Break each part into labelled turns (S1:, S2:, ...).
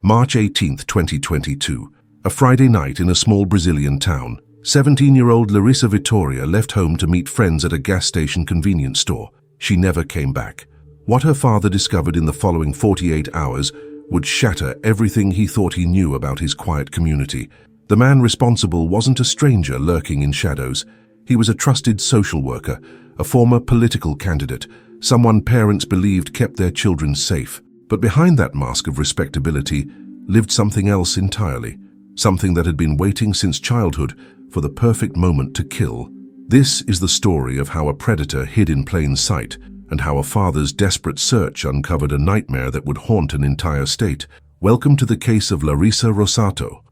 S1: March 18, 2022. A Friday night in a small Brazilian town. 17-year-old Laryssa Victória left home to meet friends at a gas station convenience store. She never came back. What her father discovered in the following 48 hours would shatter everything he thought he knew about his quiet community. The man responsible wasn't a stranger lurking in shadows. He was a trusted social worker, a former political candidate, someone parents believed kept their children safe. But behind that mask of respectability lived something else entirely, something that had been waiting since childhood for the perfect moment to kill. This is the story of how a predator hid in plain sight, and how a father's desperate search uncovered a nightmare that would haunt an entire state. Welcome to the case of Larissa Rossato.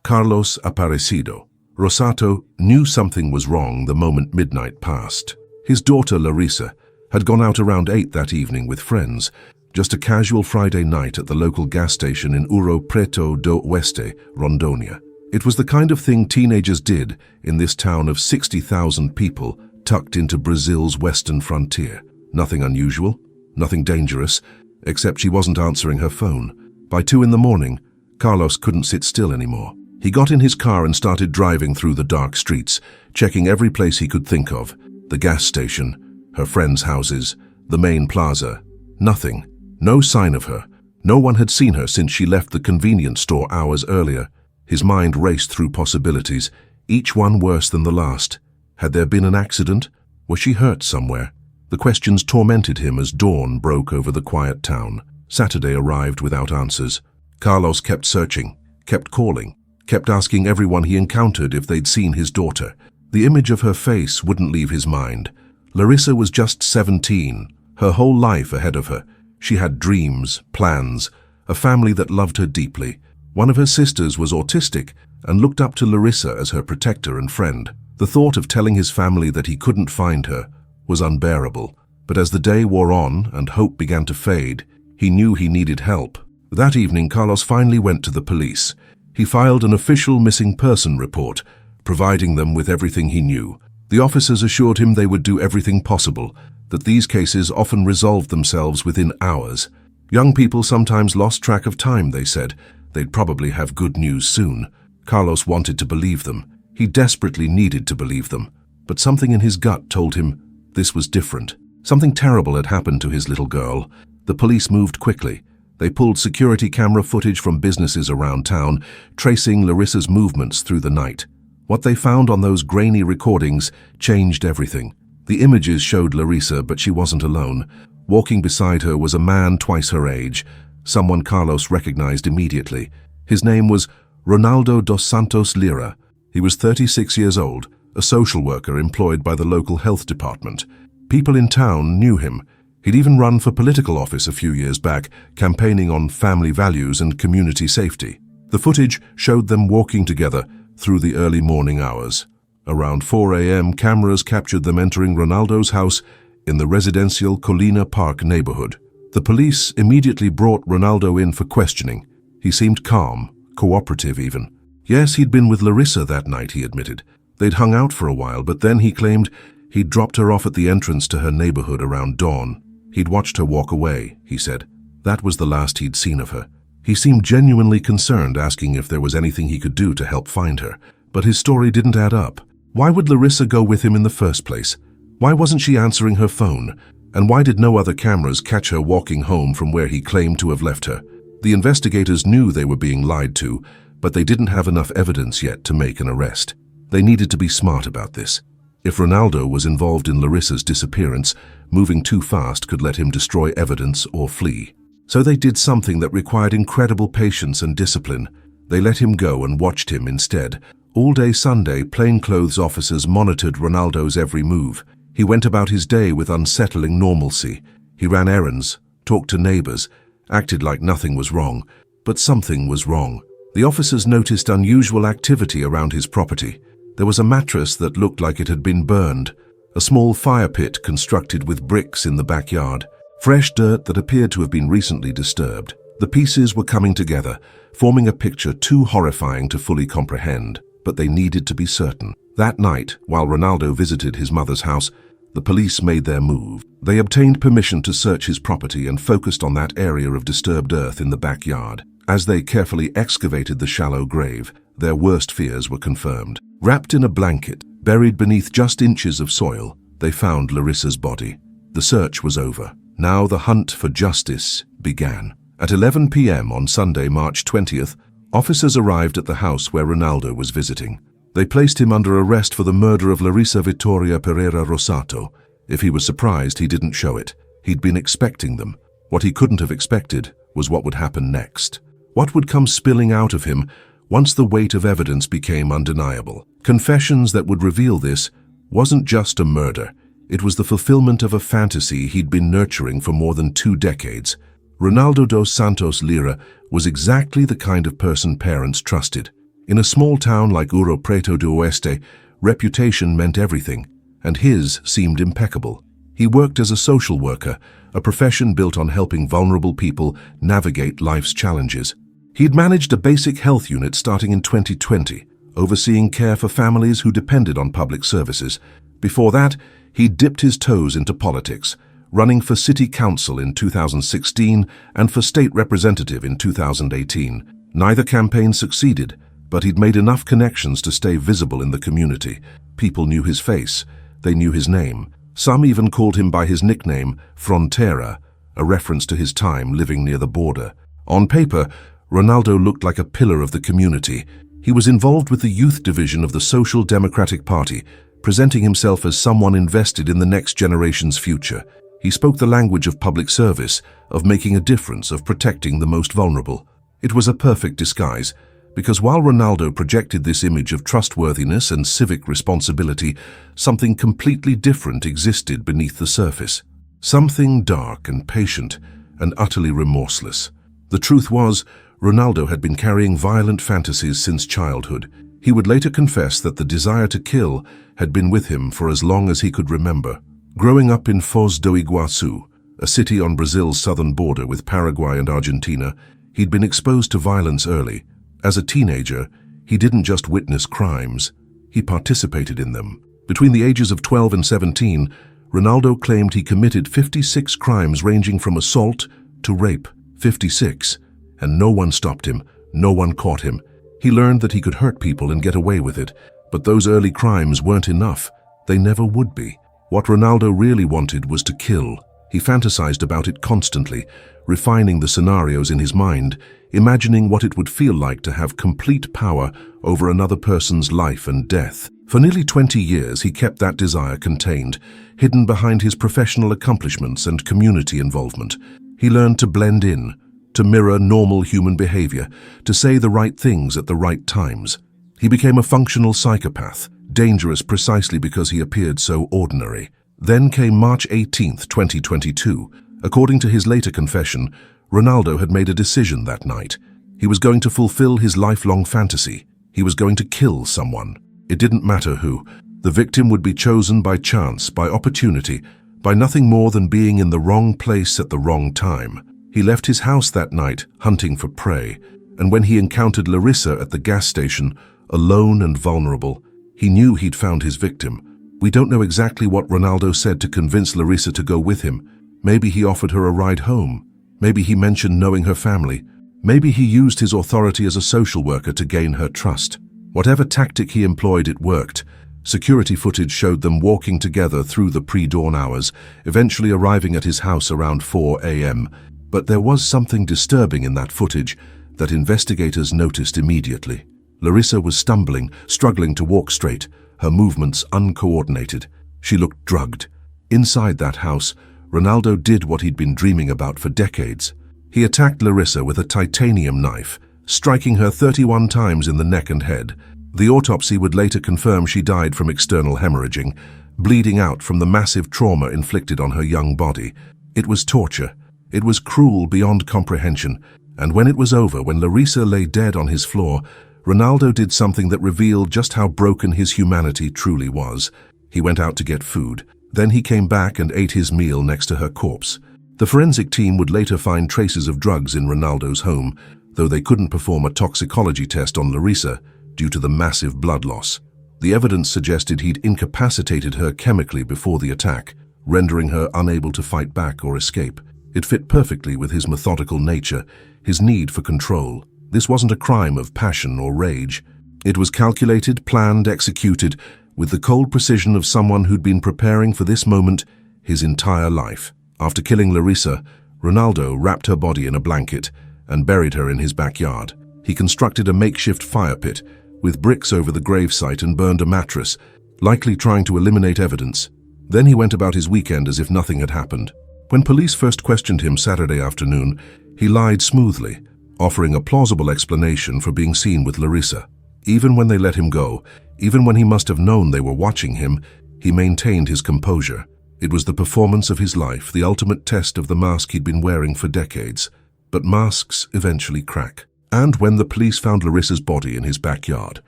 S1: Carlos Aparecido. Rossato knew something was wrong the moment midnight passed. His daughter, Larissa, had gone out around 8 that evening with friends, just a casual Friday night at the local gas station in Ouro Preto do Oeste, Rondônia. It was the kind of thing teenagers did in this town of 60,000 people tucked into Brazil's western frontier. Nothing unusual, nothing dangerous, except she wasn't answering her phone. By 2 in the morning, Carlos couldn't sit still anymore. He got in his car and started driving through the dark streets, checking every place he could think of. The gas station, her friends' houses, the main plaza. Nothing. No sign of her. No one had seen her since she left the convenience store hours earlier. His mind raced through possibilities, each one worse than the last. Had there been an accident? Was she hurt somewhere? The questions tormented him as dawn broke over the quiet town. Saturday arrived without answers. Carlos kept searching, kept calling, kept asking everyone he encountered if they'd seen his daughter. The image of her face wouldn't leave his mind. Larissa was just 17, her whole life ahead of her. She had dreams, plans, a family that loved her deeply. One of her sisters was autistic and looked up to Larissa as her protector and friend. The thought of telling his family that he couldn't find her was unbearable. But as the day wore on and hope began to fade, he knew he needed help. That evening, Carlos finally went to the police. He filed an official missing person report, providing them with everything he knew. The officers assured him they would do everything possible, that these cases often resolved themselves within hours. Young people sometimes lost track of time, they said. They'd probably have good news soon. Carlos wanted to believe them. He desperately needed to believe them. But something in his gut told him this was different. Something terrible had happened to his little girl. The police moved quickly. They pulled security camera footage from businesses around town, tracing Larissa's movements through the night. What they found on those grainy recordings changed everything. The images showed Larissa, but she wasn't alone. Walking beside her was a man twice her age, someone Carlos recognized immediately. His name was Ronaldo dos Santos Lira. He was 36 years old, a social worker employed by the local health department. People in town knew him. He'd even run for political office a few years back, campaigning on family values and community safety. The footage showed them walking together through the early morning hours. Around 4 a.m., cameras captured them entering Ronaldo's house in the residential Colina Park neighborhood. The police immediately brought Ronaldo in for questioning. He seemed calm, cooperative even. Yes, he'd been with Larissa that night, he admitted. They'd hung out for a while, but then he claimed he'd dropped her off at the entrance to her neighborhood around dawn. He'd watched her walk away, he said. That was the last he'd seen of her. He seemed genuinely concerned, asking if there was anything he could do to help find her. But his story didn't add up. Why would Larissa go with him in the first place? Why wasn't she answering her phone? And why did no other cameras catch her walking home from where he claimed to have left her? The investigators knew they were being lied to, but they didn't have enough evidence yet to make an arrest. They needed to be smart about this. If Ronaldo was involved in Larissa's disappearance, moving too fast could let him destroy evidence or flee. So they did something that required incredible patience and discipline. They let him go and watched him instead. All day Sunday, plainclothes officers monitored Ronaldo's every move. He went about his day with unsettling normalcy. He ran errands, talked to neighbors, acted like nothing was wrong. But something was wrong. The officers noticed unusual activity around his property. There was a mattress that looked like it had been burned, a small fire pit constructed with bricks in the backyard, fresh dirt that appeared to have been recently disturbed. The pieces were coming together, forming a picture too horrifying to fully comprehend. but they needed to be certain. That night, while Ronaldo visited his mother's house, the police made their move. They obtained permission to search his property and focused on that area of disturbed earth in the backyard. As they carefully excavated the shallow grave, their worst fears were confirmed. Wrapped in a blanket, buried beneath just inches of soil, they found Larissa's body. The search was over. Now the hunt for justice began. At 11 p.m. on Sunday, March 20th, officers arrived at the house where Ronaldo was visiting. They placed him under arrest for the murder of Laryssa Victória Rossato. If he was surprised, he didn't show it. He'd been expecting them. What he couldn't have expected was what would happen next. What would come spilling out of him once the weight of evidence became undeniable. Confessions that would reveal this wasn't just a murder. It was the fulfillment of a fantasy he'd been nurturing for more than 2 decades. Ronaldo dos Santos Lira was exactly the kind of person parents trusted. In a small town like Ouro Preto do Oeste, reputation meant everything, and his seemed impeccable. He worked as a social worker, a profession built on helping vulnerable people navigate life's challenges. He'd managed a basic health unit starting in 2020, overseeing care for families who depended on public services. Before that, he dipped his toes into politics, running for city council in 2016 and for state representative in 2018. Neither campaign succeeded, but he'd made enough connections to stay visible in the community. People knew his face, they knew his name. Some even called him by his nickname, Fronteira, a reference to his time living near the border. On paper, Ronaldo looked like a pillar of the community. He was involved with the youth division of the Social Democratic Party, presenting himself as someone invested in the next generation's future. He spoke the language of public service, of making a difference, of protecting the most vulnerable. It was a perfect disguise, because while Ronaldo projected this image of trustworthiness and civic responsibility, something completely different existed beneath the surface. Something dark and patient and utterly remorseless. The truth was, Ronaldo had been carrying violent fantasies since childhood. He would later confess that the desire to kill had been with him for as long as he could remember. Growing up in Foz do Iguaçu, a city on Brazil's southern border with Paraguay and Argentina, he'd been exposed to violence early. As a teenager, he didn't just witness crimes, he participated in them. Between the ages of 12 and 17, Ronaldo claimed he committed 56 crimes ranging from assault to rape. 56. And no one stopped him, no one caught him. He learned that he could hurt people and get away with it, but those early crimes weren't enough. They never would be. What Ronaldo really wanted was to kill. He fantasized about it constantly, refining the scenarios in his mind, imagining what it would feel like to have complete power over another person's life and death. For nearly 20 years, he kept that desire contained, hidden behind his professional accomplishments and community involvement. He learned to blend in, to mirror normal human behavior, to say the right things at the right times. He became a functional psychopath, dangerous precisely because he appeared so ordinary. Then came March 18, 2022. According to his later confession, Ronaldo had made a decision that night. He was going to fulfill his lifelong fantasy. He was going to kill someone. It didn't matter who. The victim would be chosen by chance, by opportunity, by nothing more than being in the wrong place at the wrong time. He left his house that night, hunting for prey, and when he encountered Larissa at the gas station, alone and vulnerable, he knew he'd found his victim. We don't know exactly what Ronaldo said to convince Larissa to go with him. Maybe he offered her a ride home. Maybe he mentioned knowing her family. Maybe he used his authority as a social worker to gain her trust. Whatever tactic he employed, it worked. Security footage showed them walking together through the pre-dawn hours, eventually arriving at his house around 4 a.m. But there was something disturbing in that footage that investigators noticed immediately. Larissa was stumbling, struggling to walk straight, her movements uncoordinated. She looked drugged. Inside that house, Ronaldo did what he'd been dreaming about for decades. He attacked Larissa with a titanium knife, striking her 31 times in the neck and head. The autopsy would later confirm she died from external hemorrhaging, bleeding out from the massive trauma inflicted on her young body. It was torture. It was cruel beyond comprehension. And when it was over, when Larissa lay dead on his floor, Ronaldo did something that revealed just how broken his humanity truly was. He went out to get food. Then he came back and ate his meal next to her corpse. The forensic team would later find traces of drugs in Ronaldo's home, though they couldn't perform a toxicology test on Larissa. due to the massive blood loss. The evidence suggested he'd incapacitated her chemically before the attack, rendering her unable to fight back or escape. It fit perfectly with his methodical nature, his need for control. This wasn't a crime of passion or rage. It was calculated, planned, executed, with the cold precision of someone who'd been preparing for this moment his entire life. After killing Larissa, Ronaldo wrapped her body in a blanket and buried her in his backyard. He constructed a makeshift fire pit with bricks over the gravesite and burned a mattress, likely trying to eliminate evidence. Then he went about his weekend as if nothing had happened. When police first questioned him Saturday afternoon, he lied smoothly, offering a plausible explanation for being seen with Larissa. Even when they let him go, even when he must have known they were watching him, he maintained his composure. It was the performance of his life, the ultimate test of the mask he'd been wearing for decades. But masks eventually crack. And when the police found Larissa's body in his backyard,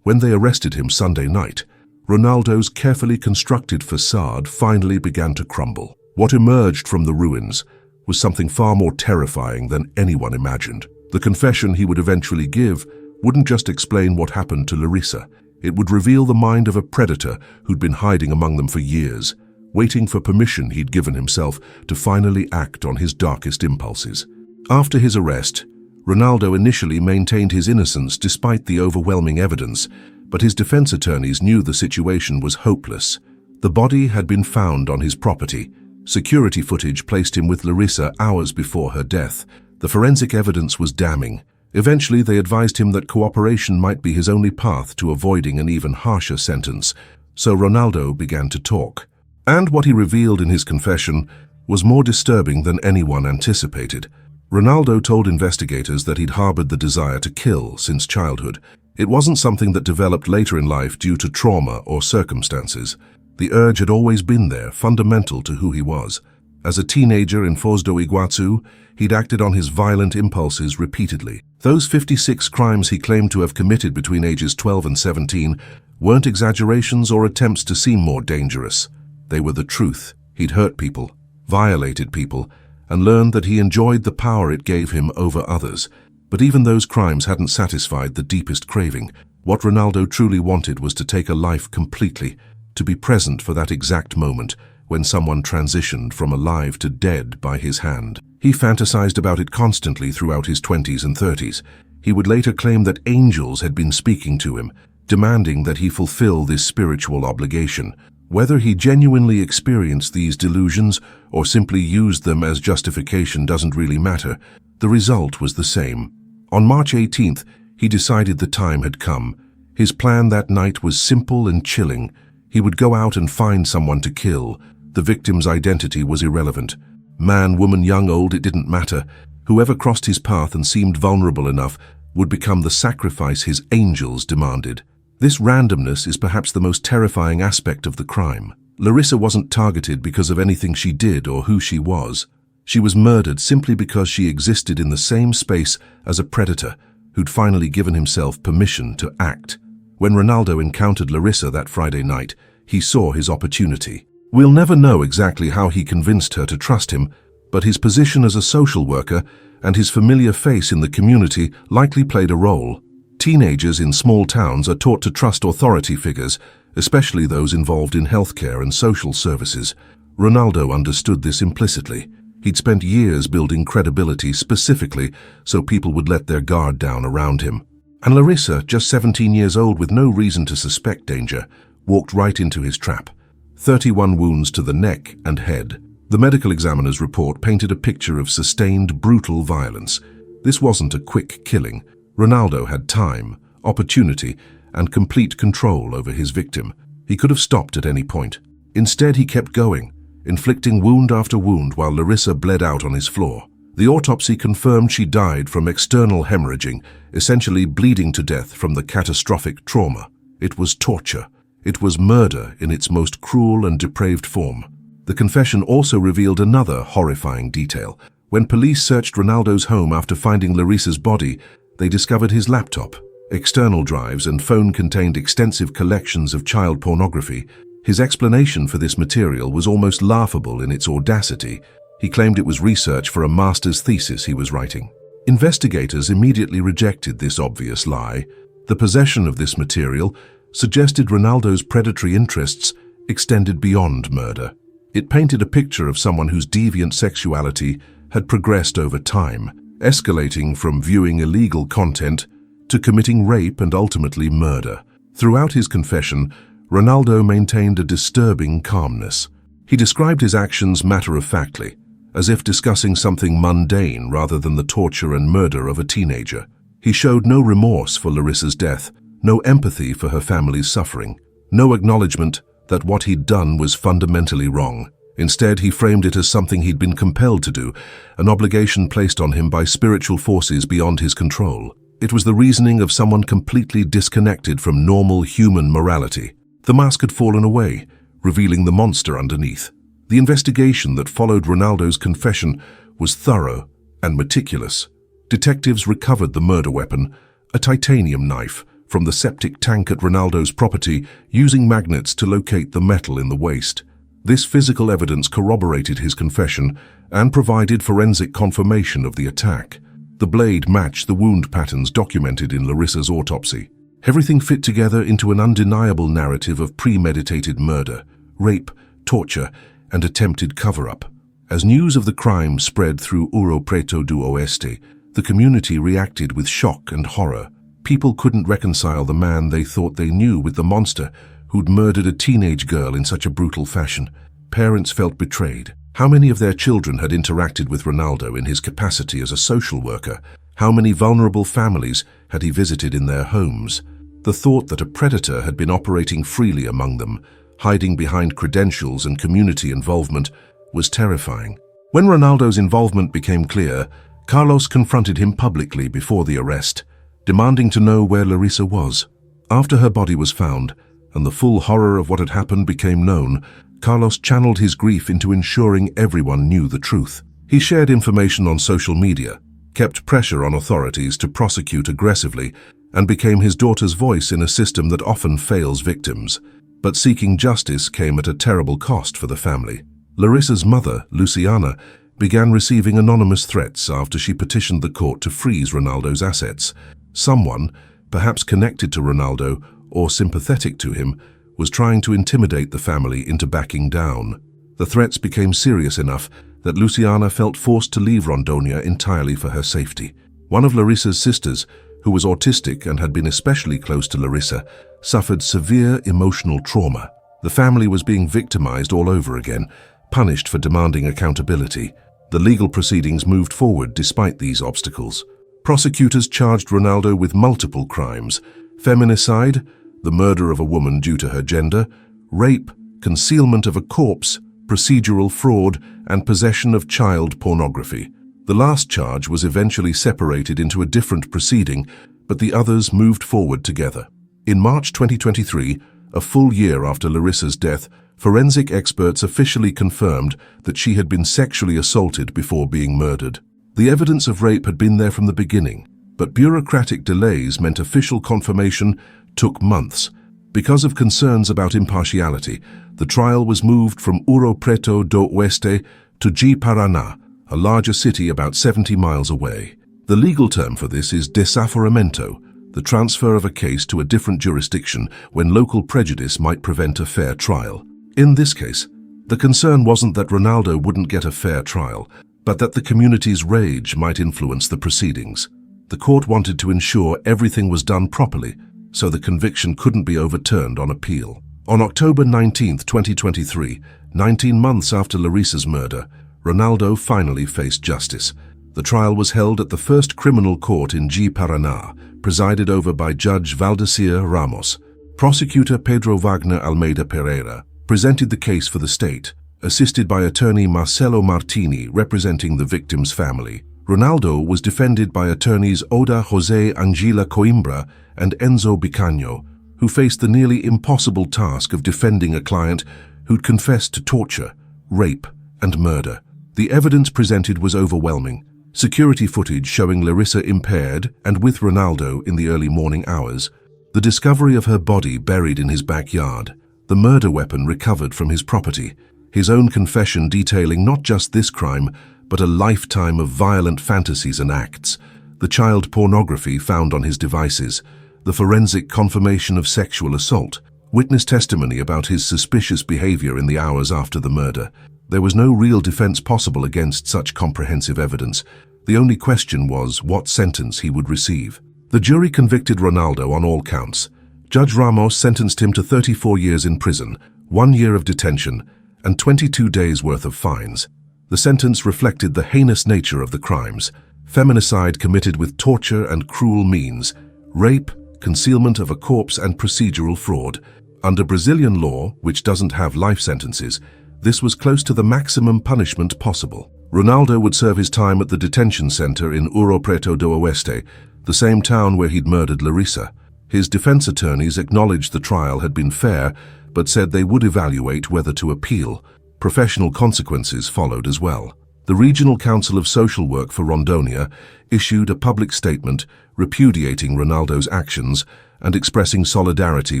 S1: when they arrested him Sunday night, Ronaldo's carefully constructed facade finally began to crumble. What emerged from the ruins was something far more terrifying than anyone imagined. The confession he would eventually give wouldn't just explain what happened to Larissa. It would reveal the mind of a predator who'd been hiding among them for years, waiting for permission he'd given himself to finally act on his darkest impulses. After his arrest, Ronaldo initially maintained his innocence despite the overwhelming evidence, but his defense attorneys knew the situation was hopeless. The body had been found on his property. Security footage placed him with Larissa hours before her death. The forensic evidence was damning. Eventually, they advised him that cooperation might be his only path to avoiding an even harsher sentence, so Ronaldo began to talk. And what he revealed in his confession was more disturbing than anyone anticipated. Ronaldo told investigators that he'd harbored the desire to kill since childhood. It wasn't something that developed later in life due to trauma or circumstances. The urge had always been there, fundamental to who he was. As a teenager in Foz do Iguaçu, he'd acted on his violent impulses repeatedly. Those 56 crimes he claimed to have committed between ages 12 and 17 weren't exaggerations or attempts to seem more dangerous. They were the truth. He'd hurt people, violated people, and learned that he enjoyed the power it gave him over others. But even those crimes hadn't satisfied the deepest craving. What Ronaldo truly wanted was to take a life completely, to be present for that exact moment when someone transitioned from alive to dead by his hand. He fantasized about it constantly throughout his 20s and 30s. He would later claim that angels had been speaking to him, demanding that he fulfill this spiritual obligation. Whether he genuinely experienced these delusions or simply used them as justification doesn't really matter. The result was the same. On March 18th, he decided the time had come. His plan that night was simple and chilling. He would go out and find someone to kill. The victim's identity was irrelevant. Man, woman, young, old, it didn't matter. Whoever crossed his path and seemed vulnerable enough would become the sacrifice his angels demanded. This randomness is perhaps the most terrifying aspect of the crime. Larissa wasn't targeted because of anything she did or who she was. She was murdered simply because she existed in the same space as a predator who'd finally given himself permission to act. When Ronaldo encountered Larissa that Friday night, he saw his opportunity. We'll never know exactly how he convinced her to trust him, but his position as a social worker and his familiar face in the community likely played a role. Teenagers in small towns are taught to trust authority figures, especially those involved in healthcare and social services. Ronaldo understood this implicitly. He'd spent years building credibility specifically so people would let their guard down around him. And Larissa, just 17 years old with no reason to suspect danger, walked right into his trap. 31 wounds to the neck and head. The medical examiner's report painted a picture of sustained, brutal violence. This wasn't a quick killing. Ronaldo had time, opportunity, and complete control over his victim. He could have stopped at any point. Instead, he kept going, inflicting wound after wound while Larissa bled out on his floor. The autopsy confirmed she died from external hemorrhaging, essentially bleeding to death from the catastrophic trauma. It was torture. It was murder in its most cruel and depraved form. The confession also revealed another horrifying detail. When police searched Ronaldo's home after finding Larissa's body, they discovered his laptop. External drives and phone contained extensive collections of child pornography. His explanation for this material was almost laughable in its audacity. He claimed it was research for a master's thesis he was writing. Investigators immediately rejected this obvious lie. The possession of this material suggested Ronaldo's predatory interests extended beyond murder. It painted a picture of someone whose deviant sexuality had progressed over time, escalating from viewing illegal content to committing rape and ultimately murder. Throughout his confession, Ronaldo maintained a disturbing calmness. He described his actions matter-of-factly, as if discussing something mundane rather than the torture and murder of a teenager. He showed no remorse for Larissa's death, no empathy for her family's suffering, no acknowledgement that what he'd done was fundamentally wrong. Instead, he framed it as something he'd been compelled to do, an obligation placed on him by spiritual forces beyond his control. It was the reasoning of someone completely disconnected from normal human morality. The mask had fallen away, revealing the monster underneath. The investigation that followed Ronaldo's confession was thorough and meticulous. Detectives recovered the murder weapon, a titanium knife, from the septic tank at Ronaldo's property, using magnets to locate the metal in the waste. This physical evidence corroborated his confession and provided forensic confirmation of the attack. The blade matched the wound patterns documented in Larissa's autopsy. Everything fit together into an undeniable narrative of premeditated murder, rape, torture, and attempted cover-up. As news of the crime spread through Ouro Preto do Oeste, the community reacted with shock and horror. People couldn't reconcile the man they thought they knew with the monster who'd murdered a teenage girl in such a brutal fashion. Parents felt betrayed. How many of their children had interacted with Ronaldo in his capacity as a social worker? How many vulnerable families had he visited in their homes? The thought that a predator had been operating freely among them, hiding behind credentials and community involvement, was terrifying. When Ronaldo's involvement became clear, Carlos confronted him publicly before the arrest, demanding to know where Larissa was. After her body was found, and the full horror of what had happened became known, Carlos channeled his grief into ensuring everyone knew the truth. He shared information on social media, kept pressure on authorities to prosecute aggressively, and became his daughter's voice in a system that often fails victims. But seeking justice came at a terrible cost for the family. Larissa's mother, Luciana, began receiving anonymous threats after she petitioned the court to freeze Ronaldo's assets. Someone, perhaps connected to Ronaldo or sympathetic to him, was trying to intimidate the family into backing down. The threats became serious enough that Luciana felt forced to leave Rondonia entirely for her safety. One of Larissa's sisters, who was autistic and had been especially close to Larissa, suffered severe emotional trauma. The family was being victimized all over again, punished for demanding accountability. The legal proceedings moved forward despite these obstacles. Prosecutors charged Ronaldo with multiple crimes: feminicide, the murder of a woman due to her gender, rape, concealment of a corpse, procedural fraud, and possession of child pornography. The last charge was eventually separated into a different proceeding, but the others moved forward together. In March 2023, a full year after Larissa's death, forensic experts officially confirmed that she had been sexually assaulted before being murdered. The evidence of rape had been there from the beginning, but bureaucratic delays meant official confirmation took months. Because of concerns about impartiality, the trial was moved from Ouro Preto do Oeste to Ji-Paraná, a larger city about 70 miles away. The legal term for this is desaforamento, the transfer of a case to a different jurisdiction when local prejudice might prevent a fair trial. In this case, the concern wasn't that Ronaldo wouldn't get a fair trial, but that the community's rage might influence the proceedings. The court wanted to ensure everything was done properly, so the conviction couldn't be overturned on appeal. On October 19, 2023, 19 months after Larissa's murder, Ronaldo finally faced justice. The trial was held at the first criminal court in Ji-Paraná, presided over by Judge Valdecir Ramos. Prosecutor Pedro Wagner Almeida Pereira presented the case for the state, assisted by attorney Marcelo Martini representing the victim's family. Ronaldo was defended by attorneys Oda José Angela Coimbra and Enzo Bicanho, who faced the nearly impossible task of defending a client who'd confessed to torture, rape, and murder. The evidence presented was overwhelming. Security footage showing Larissa impaired and with Ronaldo in the early morning hours, the discovery of her body buried in his backyard, the murder weapon recovered from his property, his own confession detailing not just this crime, but a lifetime of violent fantasies and acts, the child pornography found on his devices, the forensic confirmation of sexual assault, witness testimony about his suspicious behavior in the hours after the murder. There was no real defense possible against such comprehensive evidence. The only question was what sentence he would receive. The jury convicted Ronaldo on all counts. Judge Ramos sentenced him to 34 years in prison, 1 year of detention, and 22 days' worth of fines. The sentence reflected the heinous nature of the crimes: feminicide committed with torture and cruel means, rape, concealment of a corpse, and procedural fraud. Under Brazilian law, which doesn't have life sentences, this was close to the maximum punishment possible. Ronaldo would serve his time at the detention center in Ouro Preto do Oeste, the same town where he'd murdered Larissa. His defense attorneys acknowledged the trial had been fair, but said they would evaluate whether to appeal. Professional consequences followed as well. The Regional Council of Social Work for Rondônia issued a public statement repudiating Ronaldo's actions and expressing solidarity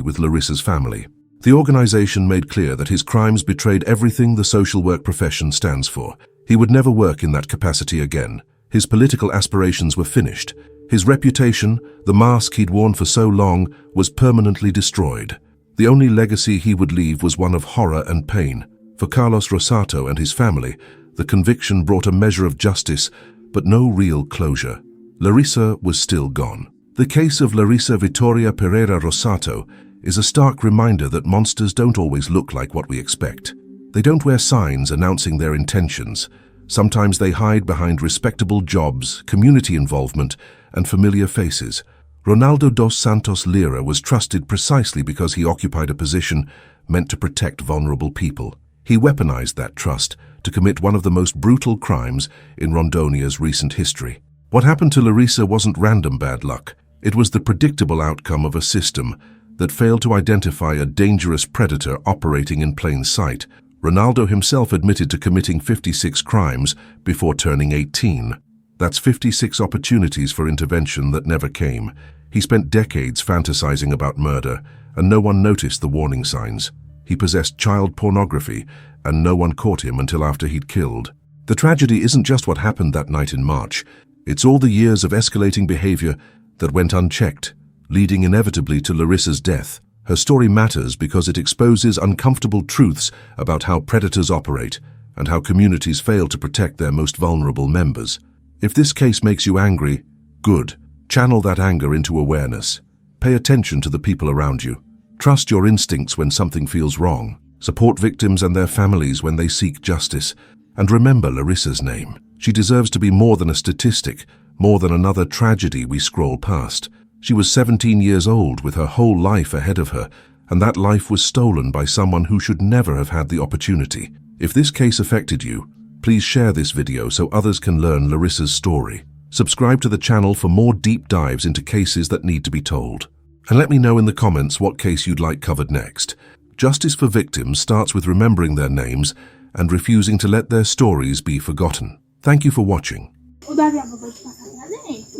S1: with Larissa's family. The organization made clear that his crimes betrayed everything the social work profession stands for. He would never work in that capacity again. His political aspirations were finished. His reputation, the mask he'd worn for so long, was permanently destroyed. The only legacy he would leave was one of horror and pain. For Carlos Rossato and his family, the conviction brought a measure of justice, but no real closure. Larissa was still gone. The case of Laryssa Victória Pereira Rossato is a stark reminder that monsters don't always look like what we expect. They don't wear signs announcing their intentions. Sometimes they hide behind respectable jobs, community involvement, and familiar faces. Ronaldo dos Santos Lira was trusted precisely because he occupied a position meant to protect vulnerable people. He weaponized that trust to commit one of the most brutal crimes in Rondônia's recent history. What happened to Larissa wasn't random bad luck. It was the predictable outcome of a system that failed to identify a dangerous predator operating in plain sight. Ronaldo himself admitted to committing 56 crimes before turning 18. That's 56 opportunities for intervention that never came. He spent decades fantasizing about murder, and no one noticed the warning signs. He possessed child pornography, and no one caught him until after he'd killed. The tragedy isn't just what happened that night in March. It's all the years of escalating behavior that went unchecked, leading inevitably to Larissa's death. Her story matters because it exposes uncomfortable truths about how predators operate and how communities fail to protect their most vulnerable members. If this case makes you angry, good. Channel that anger into awareness. Pay attention to the people around you. Trust your instincts when something feels wrong. Support victims and their families when they seek justice. And remember Larissa's name. She deserves to be more than a statistic, more than another tragedy we scroll past. She was 17 years old with her whole life ahead of her, and that life was stolen by someone who should never have had the opportunity. If this case affected you, please share this video so others can learn Larissa's story. Subscribe to the channel for more deep dives into cases that need to be told. And let me know in the comments what case you'd like covered next. Justice for victims starts with remembering their names and refusing to let their stories be forgotten. Thank you for watching.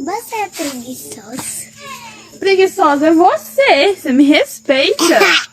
S2: Você é preguiçoso.
S3: Preguiçosa é você, você me respeita.